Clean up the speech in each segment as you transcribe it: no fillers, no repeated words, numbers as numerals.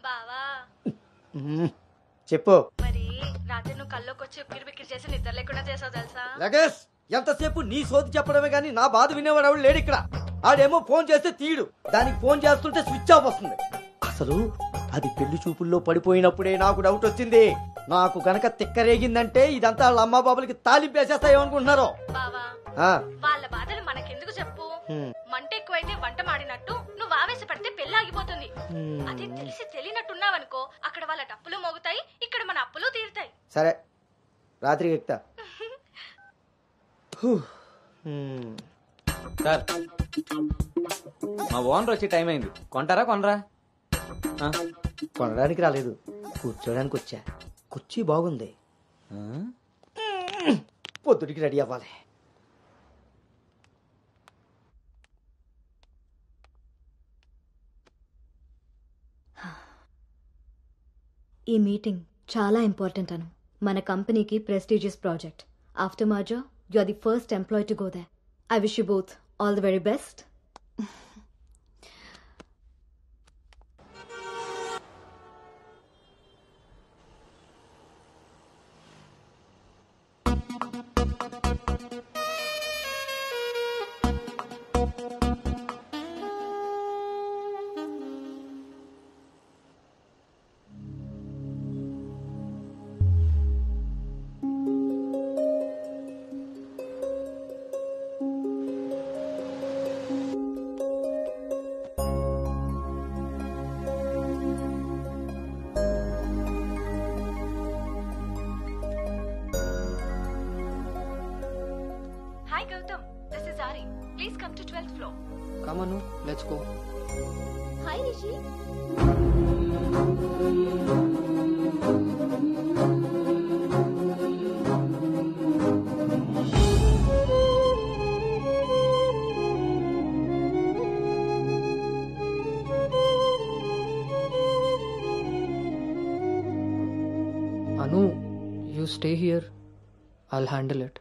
బావా చెప్పు. మరి రాత్రి నువ్వు కల్లోకి వచ్చి ఉక్కిరి బిక్కిరి చేసి నిద్ర లేకుండా చేసావు తెలుసా? లగేష్ ఎంతసేపు నీ సోది చెప్పడమే గానీ నా బాధ వినేవాడు ఎవడు లేడు ఇక్కడ. ఆడేమో ఫోన్ చేస్తే తీయడు, దానికి ఫోన్ చేస్తుంటే స్విచ్ ఆఫ్ వస్తుంది. అసలు అది పెళ్లి చూపుల్లో పడిపోయినప్పుడే నాకు డౌట్ వచ్చింది. నాకు గనక తిక్కరేగిందంటే ఇదంతా వాళ్ళ అమ్మా బాబులకి తాలింపేసేస్తాయో అనుకుంటున్నారు. బావా వాళ్ళ బాధలు మనకెందుకు చెప్పు. మంట ఎక్కువైతే వంట మాడినట్టు నువ్వు ఆవేశపడితే పెళ్లి ఆగిపోతుంది. అదే తెలిసి తెలియనట్టున్నావనుకో అక్కడ వాళ్ళ డప్పులు మోగుతాయి, ఇక్కడ మన అప్పులు తీరుతాయి. సరే రాత్రికి ఎక్కుతా. సార్ మా ఓనర్ వచ్చే టైం అయింది, కొంటారా కొనరా? కొనడానికి రాలేదు, కూర్చోడానికి వచ్చా. కుర్చీ బాగుంది, పొద్దుటికి రెడీ అవ్వాలి. ఈ మీటింగ్ చాలా ఇంపార్టెంట్ అను. మన కంపెనీకి prestigious project. After merger you are the first employee to go there. I wish you both all the very best. Hi Gautam, this is Ari. Please come to 12th floor. Come on, let's go. Hi Rishi. Anu, you stay here. I'll handle it.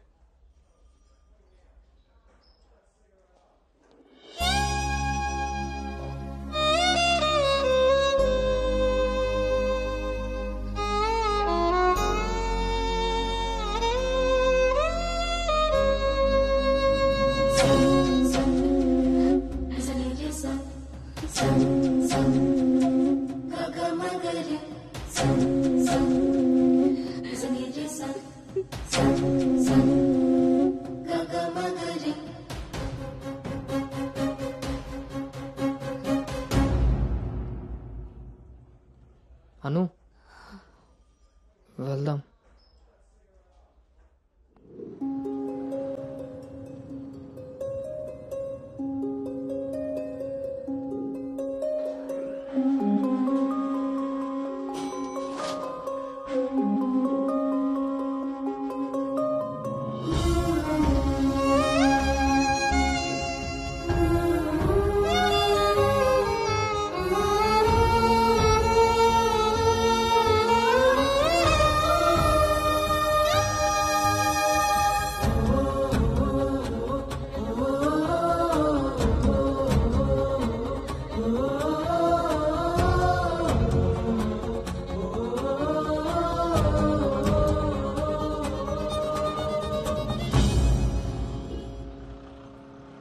Anu వెళ్దాం.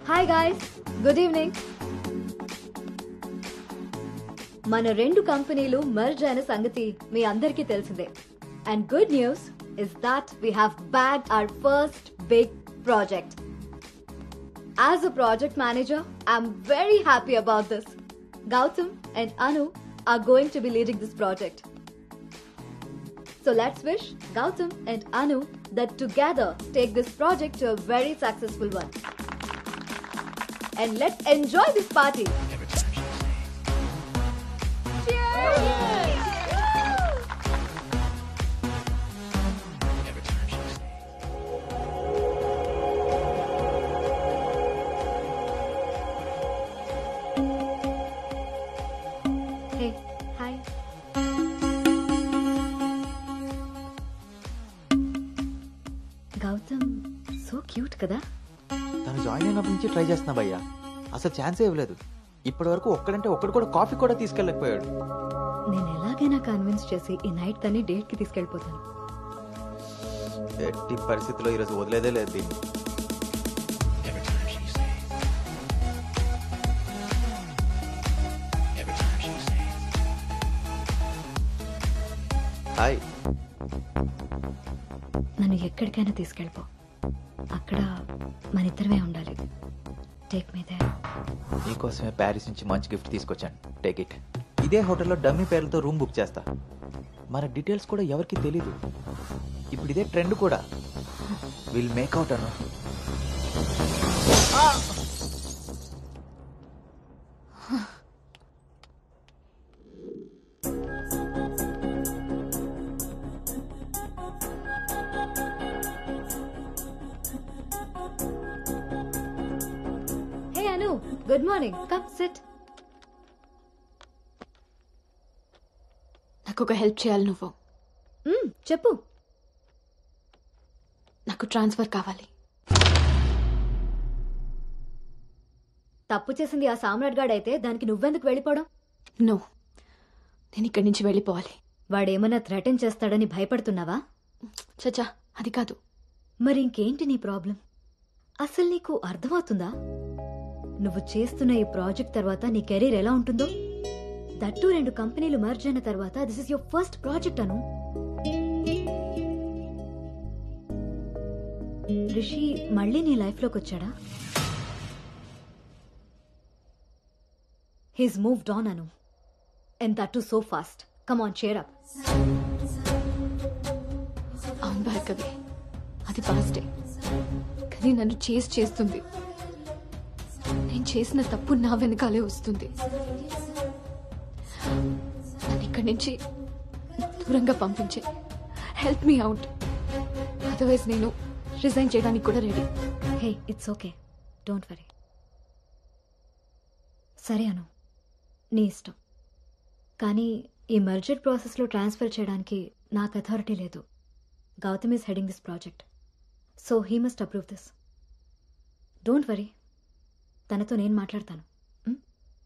Hi guys, good evening. మన రెండు కంపెనీలు merge అయిన సంగతి మీ అందరికీ తెలిసిందే. And good news is that we have bagged our first big project. As a project manager, I'm very happy about this. Gautam and Anu are going to be leading this project. So let's wish Gautam and Anu that together take this project to a very successful one. And let's enjoy this party. Hey, hi. Gautam, so cute kada? తను join అయినప్పటి నుంచి try చేస్తున్నా భయ్యా, అసలు ఛాన్సే ఇవ్వలేదు. ఇప్పటి వరకు ఒక్కడంటే ఒక్కడు కూడా కాఫీ కూడా తీసుకెళ్ళకపోయాడు. నేను ఎలాగైనా కన్విన్స్ చేసి ఈ నైట్ తన్ని డేట్ కి తీసుకెళ్ళిపోతాను. ఎట్టి పరిస్థితిలో ఈరోజు వదిలేదే లేదు దీన్ని. హాయ్. నన్ను ఎక్కడికైనా తీసుకెళ్ళిపో, అక్కడ మన ఇద్దరమే ఉండాలి. Take me there. నీకోసమే ప్యారిస్ నుంచి మంచి గిఫ్ట్ తీసుకొచ్చాను, టేక్ ఇట్. ఇదే హోటల్లో డమ్మీ పేర్లతో రూమ్ బుక్ చేస్తా. మన డీటెయిల్స్ కూడా ఎవరికి తెలీదు. ఇప్పుడు ఇదే ట్రెండ్ కూడా. Will make out Anu. Hey Anu, good morning. Come SIT. నాకు ఒక హెల్ప్ చేయాలి నువ్వు. చెప్పు. నాకు ట్రాన్స్ఫర్ కావాలి. తప్పు చేసింది ఆ సామ్రాట్ గాడు అయితే దానికి నువ్వెందుకు వెళ్ళిపోవడం? నో, నేను ఇక్కడి నుంచి వెళ్ళిపోవాలి. వాడేమన్నా థ్రెటన్ చేస్తాడని భయపడుతున్నావా? చచ్చా, అది కాదు. మరి ఇంకేంటి నీ ప్రాబ్లం? అసలు నీకు అర్థమవుతుందా? నువ్వు చేస్తున్న ఈ ప్రాజెక్ట్ తర్వాత నీ కెరీర్ ఎలా ఉంటుందో? దట్టు 2 కంపెనీలు మర్జ్ అయిన తర్వాత this is your first project Anu. Rishi మళ్ళీ నీ లైఫ్ లోకి వచ్చాడా? He's moved on Anu, and that so fast. Come on, cheer up. అవును భార్గవి, అది పాస్టే. కానీ నన్ను చేస్తుంది. నేను చేసిన తప్పు నా వెనకాలే వస్తుంది. నన్ను ఇక్కడి నుంచి దూరంగా పంపించే. Help me out. అదర్వైజ్ నేను రిజైన్ చేయడానికి కూడా ready. Hey, it's okay, don't worry. సరే అను, నీ ఇష్టం. కానీ ఈ మర్జర్ ప్రాసెస్లో ట్రాన్స్ఫర్ చేయడానికి నాకు అథారిటీ లేదు. Gautam is heading this project, so he must approve this. Don't worry, తనతో నేను మాట్లాడతాను.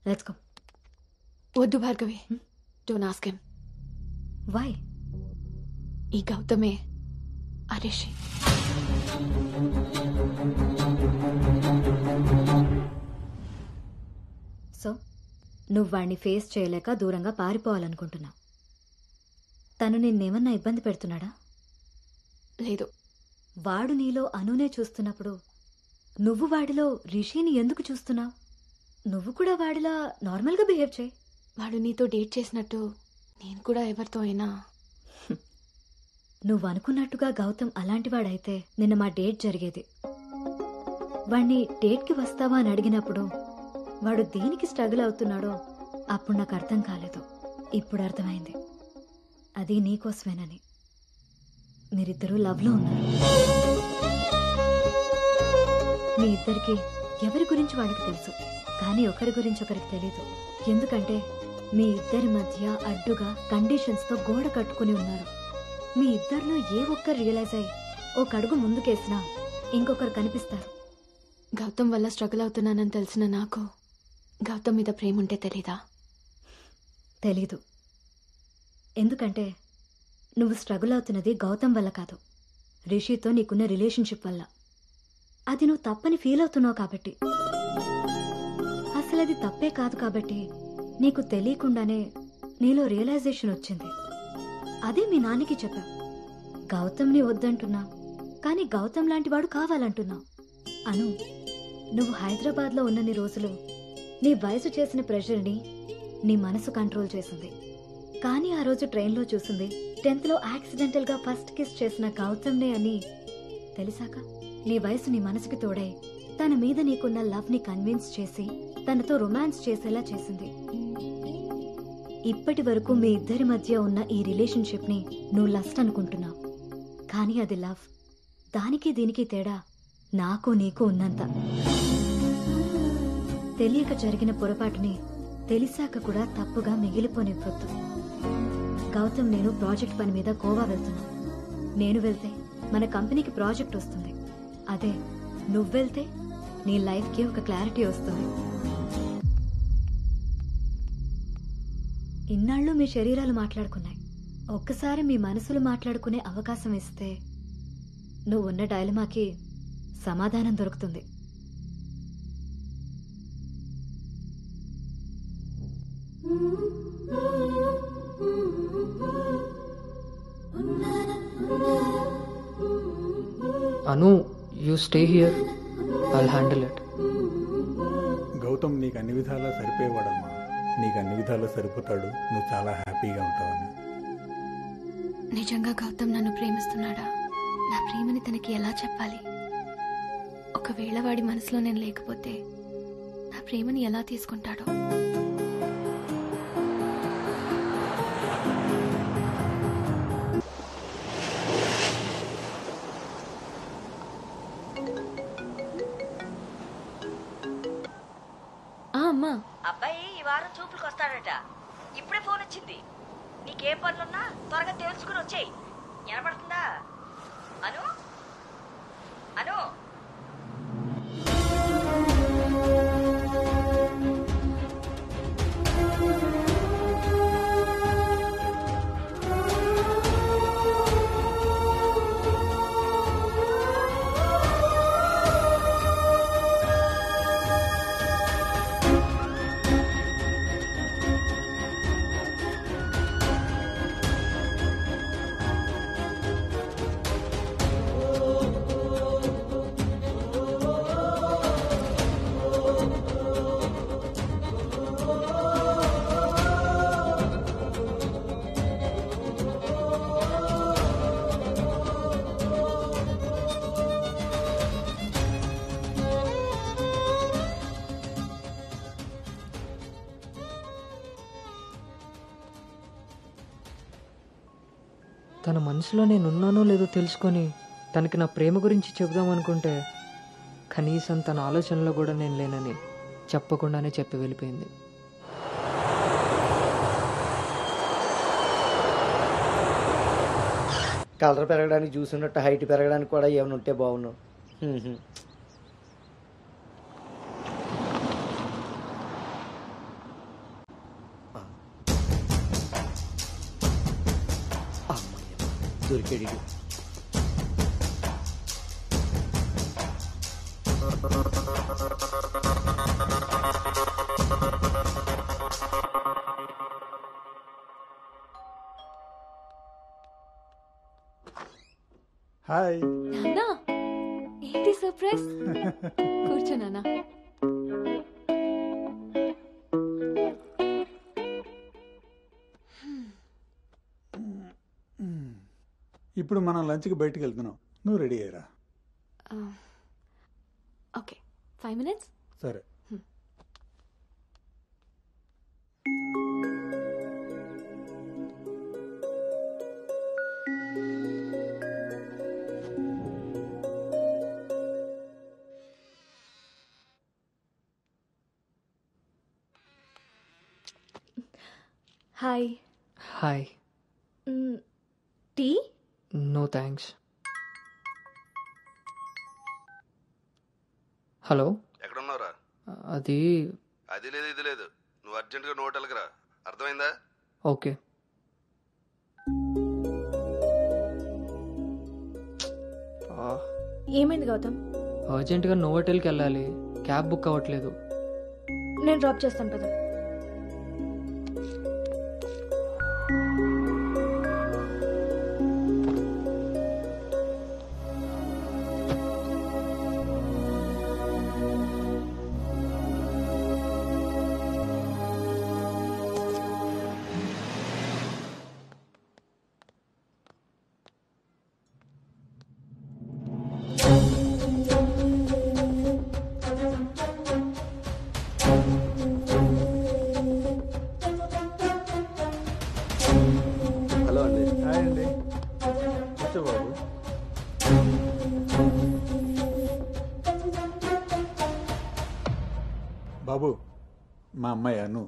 Let's go. వద్దు Bhargavi, don't ask him. Why? ఈ గౌతమే ఆ రిషి. సో నువ్వు వాడిని ఫేస్ చేయలేక దూరంగా పారిపోవాలనుకుంటున్నావు. తను నిన్నేమన్నా ఇబ్బంది పెడుతున్నాడా? లేదు. వాడు నీలో అనునే చూస్తున్నప్పుడు నువ్వు వాడిలో రిషిని ఎందుకు చూస్తున్నావు? నువ్వు కూడా వాడిలా నార్మల్గా బిహేవ్ చేయి. వాడు నీతో డేట్ చేసినట్టు నేను కూడా ఎవరితో అయినా. నువ్వు అనుకున్నట్టుగా గౌతమ్ అలాంటివాడైతే నిన్న మా డేట్ జరిగేది. వాణ్ణి డేట్కి వస్తావా అని అడిగినప్పుడు వాడు దేనికి స్ట్రగుల్ అవుతున్నాడో అప్పుడు నాకు అర్థం కాలేదు. ఇప్పుడు అర్థమైంది, అది నీకోసమేనని. మీరిద్దరూ లవ్లో ఉన్నారు. మీ ఇద్దరికి ఎవరి గురించి వాళ్ళకి తెలుసు, కానీ ఒకరి గురించి ఒకరికి తెలీదు. ఎందుకంటే మీ ఇద్దరి మధ్య అడ్డుగా కండిషన్స్తో గోడ కట్టుకుని ఉన్నారు. మీ ఇద్దరిలో ఏ ఒక్కరు రియలైజ్ అయ్యి ఒక అడుగు ముందుకేసినా ఇంకొకరు కనిపిస్తారు. గౌతమ్ వల్ల స్ట్రగుల్ అవుతున్నానని తెలిసిన నాకు గౌతమ్ మీద ప్రేమ ఉంటే తెలీదా? తెలీదు. ఎందుకంటే నువ్వు స్ట్రగుల్ అవుతున్నది గౌతమ్ వల్ల కాదు, రిషితో నీకున్న రిలేషన్షిప్ వల్ల. అది నువ్వు తప్పని ఫీల్ అవుతున్నావు కాబట్టి. అసలు అది తప్పే కాదు కాబట్టి నీకు తెలియకుండానే నీలో రియలైజేషన్ వచ్చింది. అదే మీ నాన్నకి చెప్పావు. గౌతమ్ని వద్దంటున్నావు, కానీ గౌతమ్ లాంటి వాడు కావాలంటున్నావు. అను, నువ్వు హైదరాబాద్లో ఉన్నన్ని రోజులు నీ వయసు చేసిన ప్రెషర్ని నీ మనసు కంట్రోల్ చేసింది. కానీ ఆ రోజు ట్రైన్లో చూసింది 10th లో యాక్సిడెంటల్గా ఫస్ట్ కిస్ చేసిన గౌతమ్నే అని తెలిసాక నీ వయసు నీ మనసుకి తోడై తన మీద నీకున్న లవ్ని కన్విన్స్ చేసి తనతో రొమాన్స్ చేసేలా చేసింది. ఇప్పటి వరకు మీ ఇద్దరి మధ్య ఉన్న ఈ రిలేషన్షిప్ని నువ్వు లస్ట్ అనుకుంటున్నావు, కానీ అది లవ్. దానికి దీనికి తేడా నాకు నీకు ఉన్నంత. తెలియక జరిగిన పొరపాటుని తెలిసాక కూడా తప్పుగా మిగిలిపోనివ్వద్దు. గౌతమ్ నేను ప్రాజెక్ట్ పని మీద గోవా వెళ్తున్నా. నేను వెళ్తే మన కంపెనీకి ప్రాజెక్ట్ వస్తుంది. అదే నువ్వు వెళ్తే నీ లైఫ్కి ఒక క్లారిటీ వస్తుంది. ఇన్నాళ్ళు మీ శరీరాలు మాట్లాడుకున్నాయి. ఒక్కసారి మీ మనసులు మాట్లాడుకునే అవకాశం ఇస్తే నువ్వున్న డైలమాకి సమాధానం దొరుకుతుంది. Anu, you stay here, I'll handle it. Gautam నీకు అన్ని విధాలా సరిపోయేవాడమ్మా. నీకు అన్ని విధాలా సరిపోతాడు. నువ్వు చాలా హ్యాపీగా ఉంటావని. నిజంగా గౌతమ్ నన్ను ప్రేమిస్తున్నాడా? నా ప్రేమని తనకి ఎలా చెప్పాలి? ఒకవేళ వాడి మనసులో నేను లేకపోతే నా ప్రేమని ఎలా తీసుకుంటాడో? అమ్మా, అబ్బాయి ఈ వారం చూపులకు వస్తాడట. ఇప్పుడే ఫోన్ వచ్చింది. నీకేం పనులున్నా త్వరగా తెలుసుకుని వచ్చేయి. వినపడుతుందా? అను అను తన మనసులో నేనున్నానో లేదో తెలుసుకొని తనకి నా ప్రేమ గురించి చెబుదామనుకుంటే కనీసం తన ఆలోచనలో కూడా నేను లేనని చెప్పకుండానే చెప్పి వెళ్ళిపోయింది. కలర్ పెరగడానికి చూసినట్టు హైట్ పెరగడానికి కూడా ఏమైనా ఉంటే బాగున్నావు. దొరికాడు. హాయ్. నాన్నా, ఏంటి సర్ప్రైజ్? కూర్చో నాన్న. ఇప్పుడు మనం లంచ్కి బయటికి వెళ్తున్నాం. నువ్వు రెడీ అయ్యారా? Okay, 5 minutes. సరే. Hi. Hi. Tea? No thanks. Hello, ఎక్కడున్నావురా? అది లేదు ఇది లేదు. నువ్వు అర్జెంటుగా నువ్వు హోటల్కి రా. అర్థమైందా? ఓకే. ఏమైంది గౌతమ్? అర్జెంటుగా నోవోటెల్కి వెళ్ళాలి. క్యాబ్ బుక్ అవ్వట్లేదు. నేను డ్రాప్ చేస్తాను కదా. బాబు, మా అమ్మాయి అను.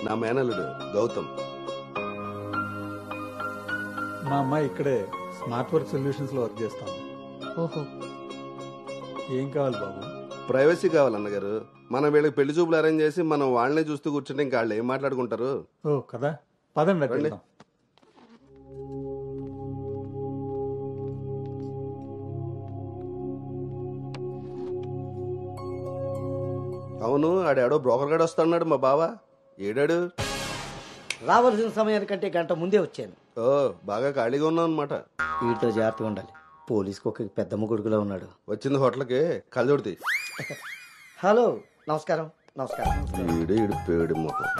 నా మేనల్లుడు గౌతమ్. మా అమ్మాయి ఇక్కడే స్మార్ట్ వర్క్ సొల్యూషన్స్ లో వర్క్ చేస్తాం. ఓహో. ఏం కావాలి బాబు? ప్రైవసీ కావాలి అన్నగారు. మనం వీళ్ళకి పెళ్లి చూపులు అరేంజ్ చేసి మనం వాళ్ళనే చూస్తూ కూర్చుంటే ఇంకా వాళ్ళు ఏం మాట్లాడుకుంటారు. ఓ కదా, పదండి రండి. వెళ్దాం. అవును, ఆడాడో బ్రోకర్ గడు వస్తున్నాడు మా బావ. ఏడాడు? రావాల్సిన సమయానికంటే గంట ముందే వచ్చాను. ఓ, బాగా ఖాళీగా ఉన్నావు అనమాట. వీటితో జాగ్రత్తగా ఉండాలి. పోలీసుకు ఒక పెద్దమ్మ కొడుకులో ఉన్నాడు. వచ్చింది హోటల్కి కళ్ళజోడితే. హలో, నమస్కారం. నమస్కారం. ఈడు పేడు మొత్తం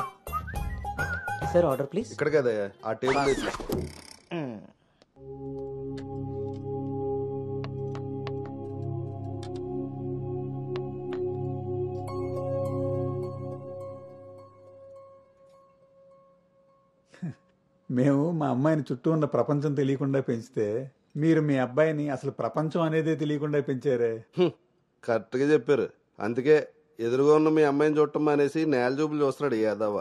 సార్ ఆర్డర్ ప్లీజ్. ఇక్కడ కదా ఆ టేబుల్ తీసుకో. మేము మా అమ్మాయిని చుట్టూ ఉన్న ప్రపంచం తెలియకుండా పెంచితే మీరు మీ అబ్బాయిని అసలు ప్రపంచం అనేదే తెలియకుండా పెంచారే. కరెక్ట్గా చెప్పారు. అందుకే ఎదురుగా ఉన్న మీ అమ్మాయిని చూడటం మానేసి నేల చూపులు చూస్తున్నాడు యాదవ.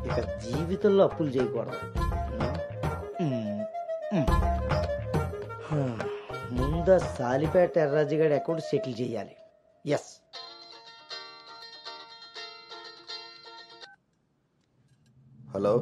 ఇక జీవితంలో అప్పులు చేయకూడదు. ముందు సాలిపేట ఎర్రాజుగాడి అకౌంట్ సెటిల్ చేయాలి. ఎస్. హలో,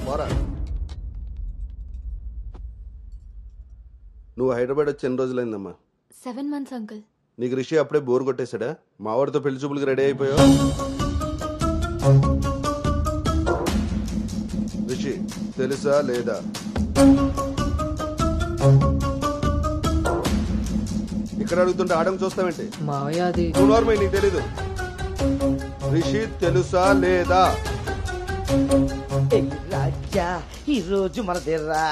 పోరా. నువ్వు హైదరాబాద్ వచ్చి ఎన్ని రోజులైందమ్మా? 7 months అంకుల్. నీకు రిషి అప్పుడే బోర్ కొట్టేశాడా? మా వాడితో పెళ్లి చూపులకి రెడీ అయిపోయావు. రిషి తెలుసా లేదా? ఇక్కడ అడుగుతుంటే ఆడం చూస్తావేంటి? మావయ్య అది నువ్వు నార్మల్, నీకు తెలీదు. రిషి తెలుసా లేదా? రాజా, ఈ రోజు మన దేర్రా.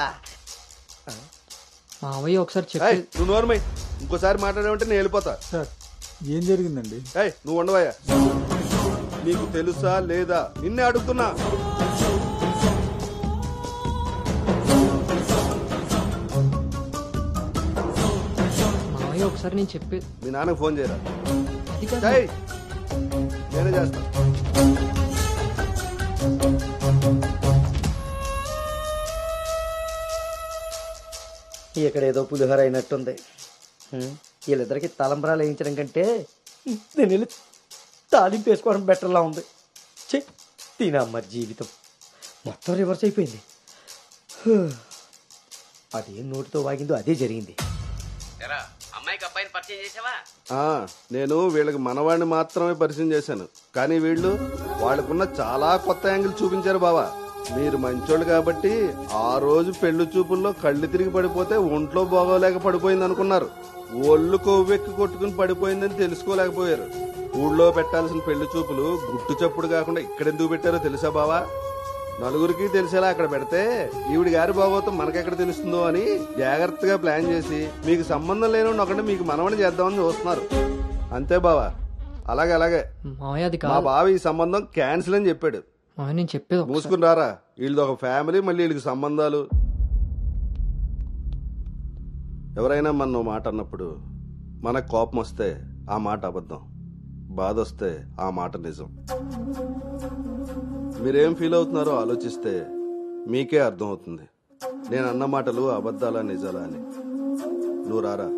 మావయ్య ఒకసారి ఏయ్, చెప్పి నువ్వు నార్మల్, ఇంకోసారి మాట్లాడావంటే నేను వెళ్ళిపోతా. సార్ ఏం జరిగిందండి? ఏయ్, నువ్వు ఉండవయ్యా. నీకు తెలుసా లేదా? నిన్నే అడుగుతున్నా. మావయ్య ఒకసారి నేను చెప్పి మీ నాన్నకు ఫోన్ చేయరా. అది కాదు. ఏయ్, నేనే చేస్తా. ఇక్కడ ఏదో పులిహోర అయినట్టుంది. వీళ్ళిద్దరికి తలంబరాలు వేయించడం కంటే నేను వెళ్ళి తాలింపు వేసుకోవడం బెటర్లా ఉంది. చె తినమ్మ జీవితం మొత్తం రివర్స్ అయిపోయింది. అదేం నోటితో వాగిందో అదే జరిగింది. అమ్మాయికి అబ్బాయిని పరిచయం చేసావా? నేను వీళ్ళకి మనవాడిని మాత్రమే పరిచయం చేశాను, కానీ వీళ్ళు వాళ్ళకున్న చాలా కొత్త యాంగిల్ చూపించారు బావా. మీరు మంచోళ్ళు కాబట్టి ఆ రోజు పెళ్లి చూపుల్లో కళ్ళు తిరిగి పడిపోతే ఒంట్లో బాగోలేక పడిపోయింది అనుకున్నారు. ఒళ్ళు కొవ్వెక్కి కొట్టుకుని పడిపోయిందని తెలుసుకోలేకపోయారు. ఊళ్ళో పెట్టాల్సిన పెళ్లి చూపులు గుట్టు చప్పుడు కాకుండా ఇక్కడెందుకు పెట్టారో తెలుసా బావా? నలుగురికి తెలిసేలా అక్కడ పెడితే ఈవిడి గారి బాగోతం మనకెక్కడ తెలుస్తుందో అని జాగ్రత్తగా ప్లాన్ చేసి మీకు సంబంధం లేని ఒకటి మీకు మనవని చేద్దామని చూస్తున్నారు. అంతే బావా. అలాగే మావయ్య అది మా కాదు. బావ ఈ సంబంధం క్యాన్సిల్ అని చెప్పాడు. మావయ్య నేను చెప్పేది ఒకసారి. మూసుకుని రారా. వీళ్ళది ఒక ఫ్యామిలీ, మళ్ళీ వీళ్ళకి సంబంధాలు. ఎవరైనా మన మాట అన్నప్పుడు మనకు కోపం వస్తే ఆ మాట అబద్ధం, బాధ వస్తే ఆ మాట నిజం. మీరేం ఫీల్ అవుతున్నారో ఆలోచిస్తే మీకే అర్థం అవుతుంది నేను అన్న మాటలు అబద్ధాలా నిజాలా అని. నువ్వు రారా.